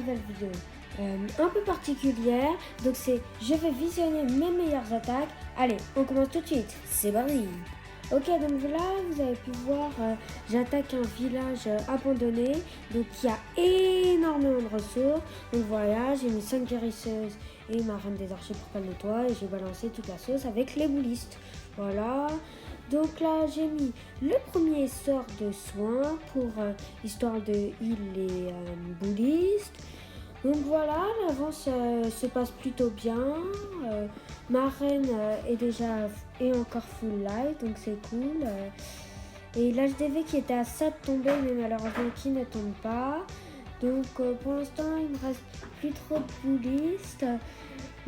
nouvelle vidéo un peu particulière. Donc je vais visionner mes meilleures attaques. Allez, on commence tout de suite, c'est parti. Ok, donc là vous avez pu voir, j'attaque un village abandonné, donc il y a énormément de ressources. Donc voilà, j'ai mis 5 guérisseuses et ma reine des archers pour qu'elle nettoie, et j'ai balancé toute la sauce avec les boulistes. Voilà, donc là j'ai mis le premier sort de soin pour histoire de heal les boulistes. Donc voilà, l'avance se passe plutôt bien. Ma reine est encore full life, donc c'est cool. Et l'HDV qui était à ça de tomber, mais malheureusement qui ne tombe pas. Donc pour l'instant, il me reste plus trop de boulistes.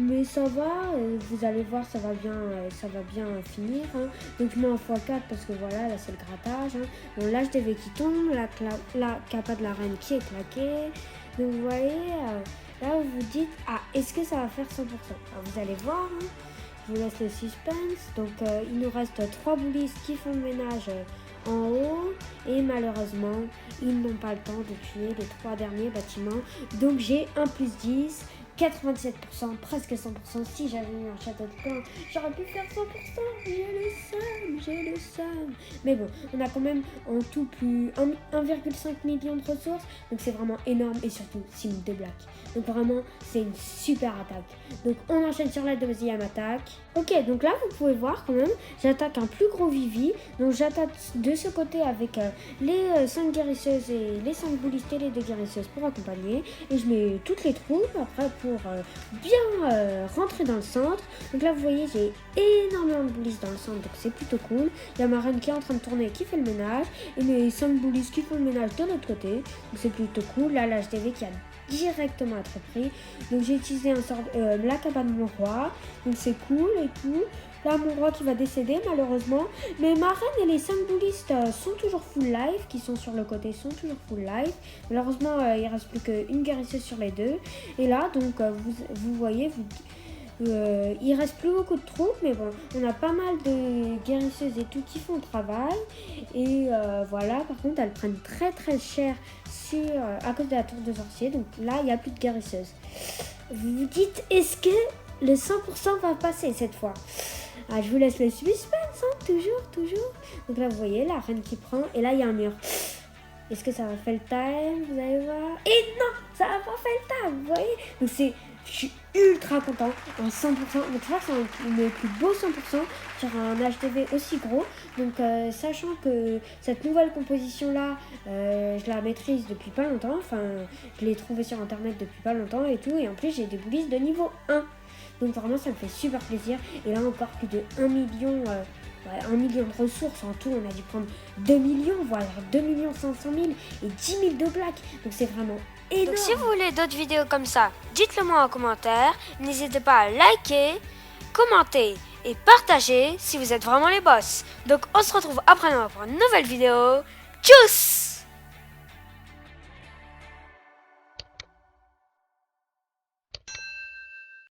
Mais ça va, vous allez voir, ça va bien finir. Hein. Donc je mets en x4 parce que voilà, là c'est le grattage. Hein. Bon, l'HDV qui tombe, la capa de la reine qui est claquée. Donc vous voyez, là vous vous dites, ah, est-ce que ça va faire 100%? Alors, vous allez voir, hein. Je vous laisse le suspense. Donc il nous reste 3 boulistes qui font le ménage en haut. Et malheureusement, ils n'ont pas le temps de tuer les 3 derniers bâtiments. Donc j'ai un plus 10. 97%, presque 100%. Si j'avais eu un château de pain, j'aurais pu faire 100%. J'ai le seum. Mais bon, on a quand même en tout plus 1,5 million de ressources. Donc c'est vraiment énorme et surtout 6 de black. Donc vraiment, c'est une super attaque. Donc on enchaîne sur la deuxième attaque. Ok, donc là vous pouvez voir quand même, j'attaque un plus gros Vivi. Donc j'attaque de ce côté avec les 5 guérisseuses et les 5 boulistes et les 2 guérisseuses pour accompagner. Et je mets toutes les troupes après pour bien rentrer dans le centre. Donc là vous voyez, j'ai énormément de boulistes dans le centre, donc c'est plutôt cool. Il y a ma reine qui est en train de tourner et qui fait le ménage. Et mes 5 boulistes qui font le ménage de l'autre côté. Donc c'est plutôt cool. Là l'HDV qui a directement être pris. Donc j'ai utilisé un sort la cabane de mon roi. Donc c'est cool et tout. Là mon roi qui va décéder malheureusement. Mais ma reine et les 5 boulistes sont toujours full life. Qui sont sur le côté sont toujours full life. Malheureusement il reste plus qu'une guérisseuse sur les deux. Et là donc vous voyez, il reste plus beaucoup de troupes, mais bon, on a pas mal de guérisseuses et tout qui font le travail. Et voilà, par contre, elles prennent très très cher à cause de la tour de sorcier. Donc là, il n'y a plus de guérisseuses. Vous vous dites, est-ce que le 100% va passer cette fois? Ah, je vous laisse le suspense, hein, toujours. Donc là, vous voyez, la reine qui prend, et là, il y a un mur. Est-ce que ça va faire le time? Vous allez voir. Et non, ça va pas faire le time, vous voyez. Donc je suis ultra content, en 100%, donc ça c'est le plus beau 100% sur un HDV aussi gros. Donc sachant que cette nouvelle composition là, je la maîtrise depuis pas longtemps, enfin je l'ai trouvée sur internet depuis pas longtemps et tout, et en plus j'ai des boulistes de niveau 1. Donc vraiment ça me fait super plaisir, et là encore plus de 1 million... 1 million de ressources en tout, on a dû prendre 2 millions, voire 2 500 000 et 10 000 de black. Donc c'est vraiment énorme. Donc si vous voulez d'autres vidéos comme ça, dites-le moi en commentaire. N'hésitez pas à liker, commenter et partager si vous êtes vraiment les boss. Donc on se retrouve après pour une nouvelle vidéo. Tchuss!